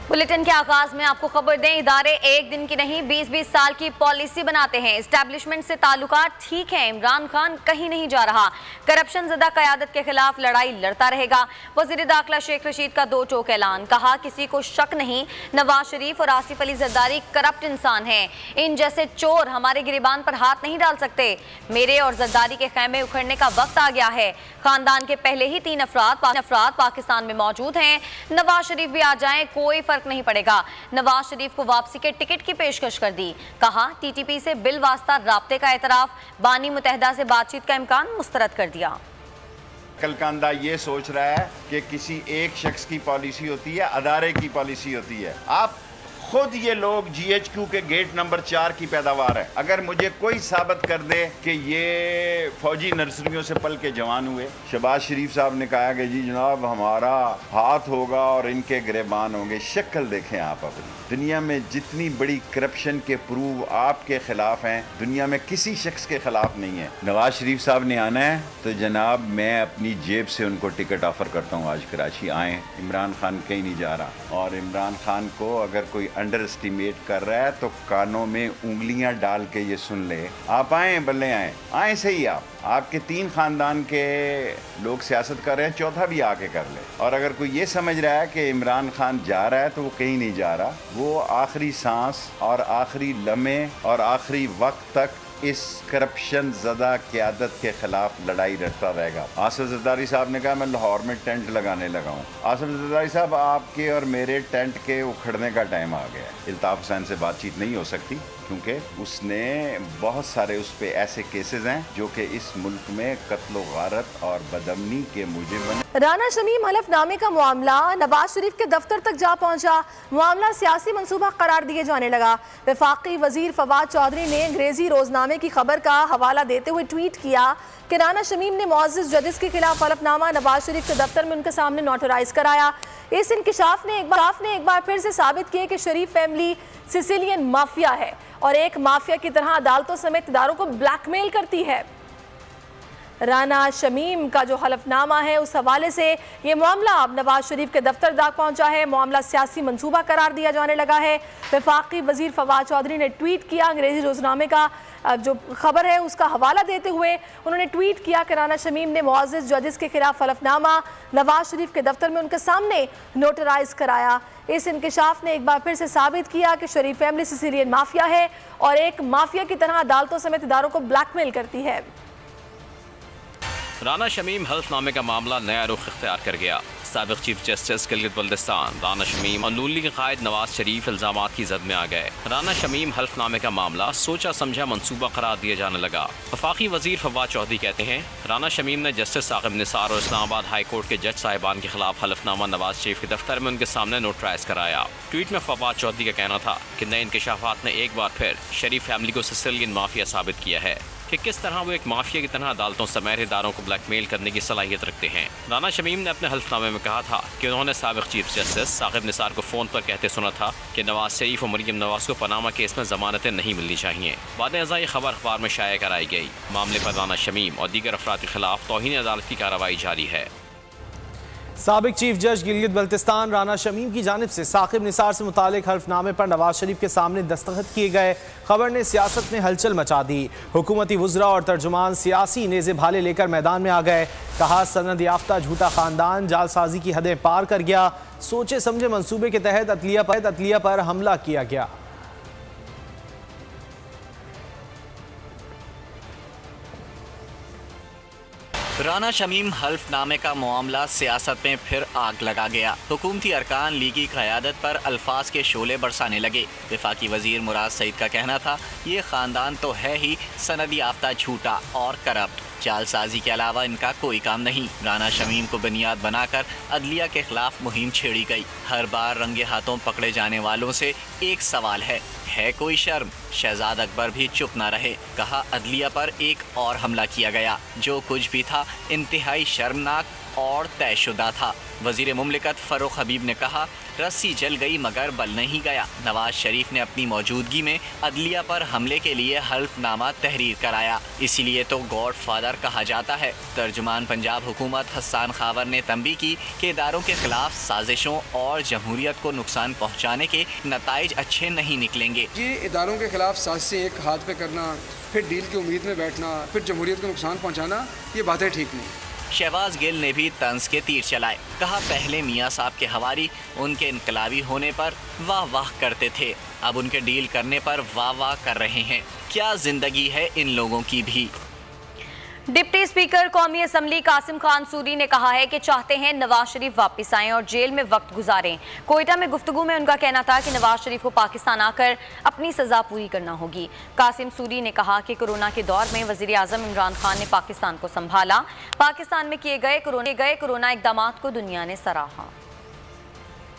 Bulletin के आगाज में आपको खबर दें, इदारे एक दिन की नहीं 20-20 साल की पॉलिसी बनाते हैं। एस्टैब्लिशमेंट से ताल्लुकात ठीक है, इमरान खान कहीं नहीं जा रहा। करप्शन ज़दा क़यादत के खिलाफ लड़ाई लड़ता रहेगा। वज़ीर दाखिला शेख रशीद का दो टोक ऐलान, कहा किसी को शक नहीं नवाज शरीफ और आसिफ अली जरदारी करप्ट इंसान हैं। इन जैसे चोर हमारे गिरबान पर हाथ नहीं डाल सकते। मेरे और जरदारी के खैमे उखड़ने का वक्त आ गया है। खानदान के पहले ही 3 अफराद पाकिस्तान में मौजूद हैं। नवाज शरीफ भी आ जाएं, कोई फर्क नहीं पड़ेगा। नवाज शरीफ को वापसी के टिकट की पेशकश कर दी। कहा टीटीपी से बिल वास्ता राब्ते का एतराफ, बानी मुत्तहदा से बातचीत का इम्कान मुस्तरद कर दिया। कलकांदा ये सोच रहा है कि किसी एक शख्स की पॉलिसी होती है, अदारे की पॉलिसी होती है। आप खुद ये लोग GHQ के गेट नंबर 4 की पैदावार है। अगर मुझे कोई साबित कर दे कि ये फौजी नर्सरियों से पल के जवान हुए। शहबाज शरीफ साहब ने कहा कि जी जनाब हमारा हाथ होगा और इनके गिरबान होंगे। शक्ल देखें आप अपनी। दुनिया में जितनी बड़ी करप्शन के प्रूव आपके खिलाफ हैं, दुनिया में किसी शख्स के खिलाफ नहीं है। नवाज शरीफ साहब ने आना है तो जनाब मैं अपनी जेब से उनको टिकट ऑफर करता हूँ, आज कराची आए। इमरान खान कहीं नहीं जा रहा। और इमरान खान को अगर कोई अंडर एस्टिमेट कर रहा है तो कानों में उंगलियां डाल के ये सुन ले। आप आए बल्ले आए सही। आपके 3 खानदान के लोग सियासत कर रहे हैं, चौथा भी आके कर ले। और अगर कोई ये समझ रहा है कि इमरान खान जा रहा है तो वो कहीं नहीं जा रहा। वो आखिरी सांस और आखिरी लम्हे और आखिरी वक्त तक इस करप्शन ज़दा क़यादत के खिलाफ लड़ाई लड़ता रहेगा। आसिफ जरदारी साहब ने कहा मैं लाहौर में टेंट लगाने लगा हूँ। आसिफ जरदारी साहब आपके और मेरे टेंट के उखड़ने का टाइम आ गया है। इल्ताफ़ हुसैन से बातचीत नहीं हो सकती क्योंकि उसने बहुत सारे उस पे ऐसे केसेस हैं जो कि इस मुल्क में कत्ल गारत और बदअमनी के मुजिब बने। राना शमीम हलफनामे का मामला नवाज शरीफ के दफ्तर तक जा पहुंचा। मामला सियासी मंसूबा करार दिए जाने लगा। वफाकी वजीर फवाद चौधरी ने अंग्रेजी रोजनामे की खबर का हवाला देते हुए ट्वीट किया कि राना शमीम ने मुअज़्ज़िज़ जजेस के खिलाफ हलफनामा नवाज शरीफ के दफ्तर में उनके सामने नोटराइज कराया। इस इंकिशाफ ने एक बार फिर से साबित किया कि शरीफ फैमिली सिसिलियन माफिया है और एक माफिया की तरह अदालतों समेत इदारों को ब्लैकमेल करती है। राना शमीम का जो हलफनामा है उस हवाले से ये मामला अब नवाज शरीफ के दफ्तर तक पहुंचा है। मामला सियासी मंसूबा करार दिया जाने लगा है। वफाकी वजीर फवाद चौधरी ने ट्वीट किया, अंग्रेजी रोजनामे का जो खबर है उसका हवाला देते हुए उन्होंने ट्वीट किया कि राना शमीम ने मुअज़्ज़िज़ जजेस के खिलाफ हलफनामा नवाज शरीफ के दफ्तर में उनके सामने नोटराइज कराया। इस इंकिशाफ ने एक बार फिर से साबित किया कि शरीफ फैमिली सिसिलियन माफिया है और एक माफिया की तरह अदालतों समेत इदारों को ब्लैकमेल करती है। राना शमीम हल्फनामे का मामला नया रुख इख्तियार कर गया। साबिक़ चीफ जस्टिस गिलगित बल्तिस्तान राना शमीम और नून लीग कायद नवाज शरीफ इल्जामात की जद में आ गए। राना शमीम हल्फनामे का मामला सोचा समझा मंसूबा करार दिया जाने लगा। वफाकी वजीर फवाद चौधरी कहते हैं राना शमीम ने जस्टिस साकिब निसार और इस्लामाबाद हाई कोर्ट के जज साहिबान के खिलाफ हल्फनामा नवाज शरीफ के दफ्तर में उनके सामने नोटराइज कराया। ट्वीट में फवाद चौधरी का कहना था कि नए इंकशाफात ने एक बार फिर शरीफ फैमिली को सिसिलियन माफिया साबित किया है कि किस तरह वो एक माफिया की तरह अदालतों समेत इदारों को ब्लैकमेल करने की सलाहियत रखते हैं। राना शमीम ने अपने हल्फनामे में कहा था कि उन्होंने साबिक़ चीफ जस्टिस साकिब निसार को फ़ोन पर कहते सुना था कि नवाज शरीफ और मरियम नवाज को पनामा केस में ज़मानतें नहीं मिलनी चाहिए। बाद अज़ा ये खबर अखबार में शाया कराई गई। मामले पर राना शमीम और दीगर अफराद के खिलाफ तौहीन अदालत की कार्रवाई जारी है। साबिक चीफ जज गिलगित बल्तिस्तान राना शमीम की जानिब से साकिब निसार से मुतालिक हल्फनामे पर नवाज शरीफ के सामने दस्तखत किए गए। खबर ने सियासत में हलचल मचा दी। हुकूमती वुज़रा और तर्जुमान सियासी नेज़े भाले लेकर मैदान में आ गए। कहा सनद याफ्ता झूठा खानदान जालसाजी की हदें पार कर गया। सोचे समझे मंसूबे के तहत अदलिया पर हमला किया गया। राना शमीम हल्फनामे का मामला सियासत में फिर आग लगा गया। हुकूमती अरकान लीगी क़यादत पर अल्फाज के शोले बरसाने लगे। वफाकी वजीर मुराद सईद का कहना था ये ख़ानदान तो है ही सनद याफ्ता झूठा और करप्ट, जालसाजी के अलावा इनका कोई काम नहीं। राना शमीम को बुनियाद बनाकर अदलिया के खिलाफ मुहिम छेड़ी गई। हर बार रंगे हाथों पकड़े जाने वालों से एक सवाल है कोई शर्म? शहजाद अकबर भी चुप न रहे। कहा अदलिया पर एक और हमला किया गया। जो कुछ भी था इंतहाई शर्मनाक और तयशुदा था। वजीर मुमलिकत फरूख हबीब ने कहा, रस्सी जल गई मगर बल नहीं गया। नवाज शरीफ ने अपनी मौजूदगी में अदलिया पर हमले के लिए हल्फनामा तहरीर कराया, इसीलिए तो गॉड फादर कहा जाता है। तर्जुमान पंजाब हुकूमत हसन खावर ने तंबी की कि इदारों के खिलाफ साजिशों और जमहूरियत को नुकसान पहुँचाने के नताइज अच्छे नहीं निकलेंगे। ये इदारों के खिलाफ साजिशें एक हाथ पे करना, फिर डील की उम्मीद में बैठना, फिर जमहूरियत को नुकसान पहुँचाना, ये बातें ठीक नहीं। शहबाज गिल ने भी तंज के तीर चलाए। कहा, पहले मियाँ साहब के हवारी उनके इनकलाबी होने पर वाह वाह करते थे, अब उनके डील करने पर वाह वाह कर रहे हैं। क्या जिंदगी है इन लोगों की भी। डिप्टी स्पीकर कौमी असम्बली कासिम खान सूरी ने कहा है कि चाहते हैं नवाज शरीफ वापस आएं और जेल में वक्त गुजारें। कोयटा में गुफ्तगू में उनका कहना था कि नवाज शरीफ को पाकिस्तान आकर अपनी सजा पूरी करना होगी। कासिम सूरी ने कहा कि कोरोना के दौर में वजीर आजम इमरान खान ने पाकिस्तान को संभाला। पाकिस्तान में किए गए कोरोना इकदाम को दुनिया ने सराहा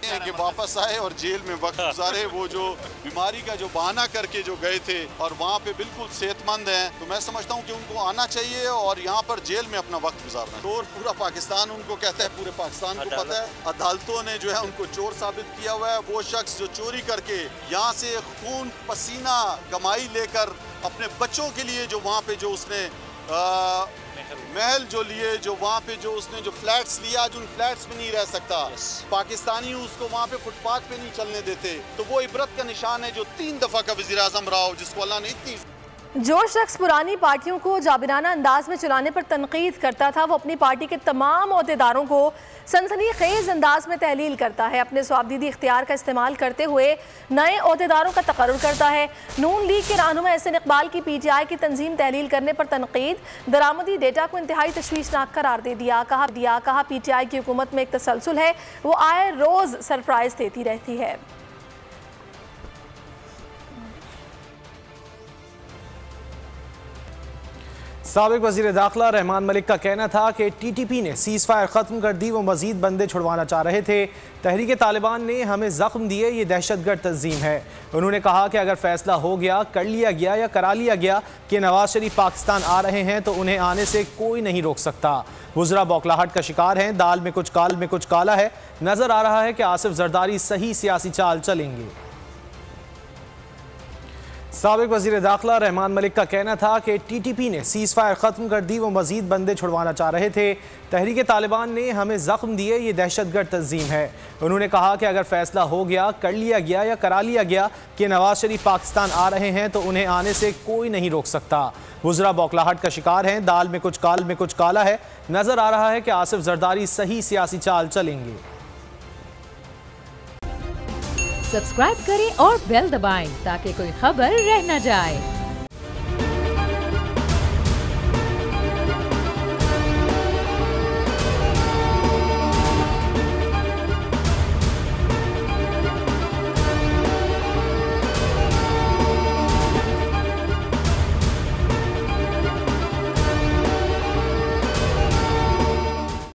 कि वापस आए और जेल में वक्त गुजारे। वो जो बीमारी का जो बहाना करके जो गए थे और वहाँ पे बिल्कुल सेहतमंद हैं, तो मैं समझता हूँ कि उनको आना चाहिए और यहाँ पर जेल में अपना वक्त गुजारना। चोर पूरा पाकिस्तान उनको कहता है, पूरे पाकिस्तान को पता है। अदालतों ने जो है उनको चोर साबित किया हुआ है। वो शख्स जो चोरी करके यहाँ से खून पसीना कमाई लेकर अपने बच्चों के लिए जो वहाँ पे जो उसने महल जो लिए, जो वहाँ पे जो उसने जो फ्लैट्स लिया, आज उन फ्लैट्स में नहीं रह सकता। पाकिस्तानी उसको वहाँ पे फुटपाथ पे नहीं चलने देते। तो वो इबरत का निशान है जो 3 दफा का वज़ीर आज़म रहा हो, जिसको अल्लाह ने इतनी। जो शख्स पुरानी पार्टियों को जाबिराना अंदाज में चलाने पर तनकीद करता था, वो अपनी पार्टी के तमाम अहदेदारों को सनसनीखेज अंदाज में तहलील करता है। अपने स्वाबदीदी इख्तियार का इस्तेमाल करते हुए नए अहदेदारों का तकर्रुर करता है। नून लीग के रहनुमा एहसन इकबाल की PTI की तंजीम तहलील करने पर तनकीद। दरामदी डेटा को इंतहाई तशवीशनाक करार दे दिया। कहा PTI की हुकूमत में एक तसलसल है, वो आए रोज़ सरप्राइज देती रहती है। साबिक वज़ीर दाखिला रहमान मलिक का कहना था कि TTP ने सीज़ फायर ख़त्म कर दी, वो मज़ीद बंदे छुड़वाना चाह रहे थे। तहरीक तालिबान ने हमें ज़ख्म दिए, ये दहशतगर्द तंजीम है। उन्होंने कहा कि अगर फैसला हो गया, कर लिया गया या करा लिया गया कि नवाज शरीफ पाकिस्तान आ रहे हैं, तो उन्हें आने से कोई नहीं रोक सकता। वुज़रा बौखलाहट का शिकार हैं। दाल में कुछ काल में कुछ काला है। नज़र आ रहा है कि आसिफ जरदारी सही सियासी चाल चलेंगे। साबिक वज़ीर दाखिला रहमान मलिक का कहना था कि TTP ने सीज़ फायर ख़त्म कर दी, वो मज़ीद बंदे छुड़वाना चाह रहे थे। तहरीक तालिबान ने हमें ज़ख्म दिए, ये दहशतगर्द तंजीम है। उन्होंने कहा कि अगर फैसला हो गया, कर लिया गया या करा लिया गया कि नवाज शरीफ पाकिस्तान आ रहे हैं, तो उन्हें आने से कोई नहीं रोक सकता। वुज़रा बौखलाहट का शिकार हैं। दाल में कुछ काल में कुछ काला है। नज़र आ रहा है कि आसिफ जरदारी सही सियासी चाल चलेंगे। सब्सक्राइब करें और बेल दबाएं ताकि कोई खबर रह न जाए।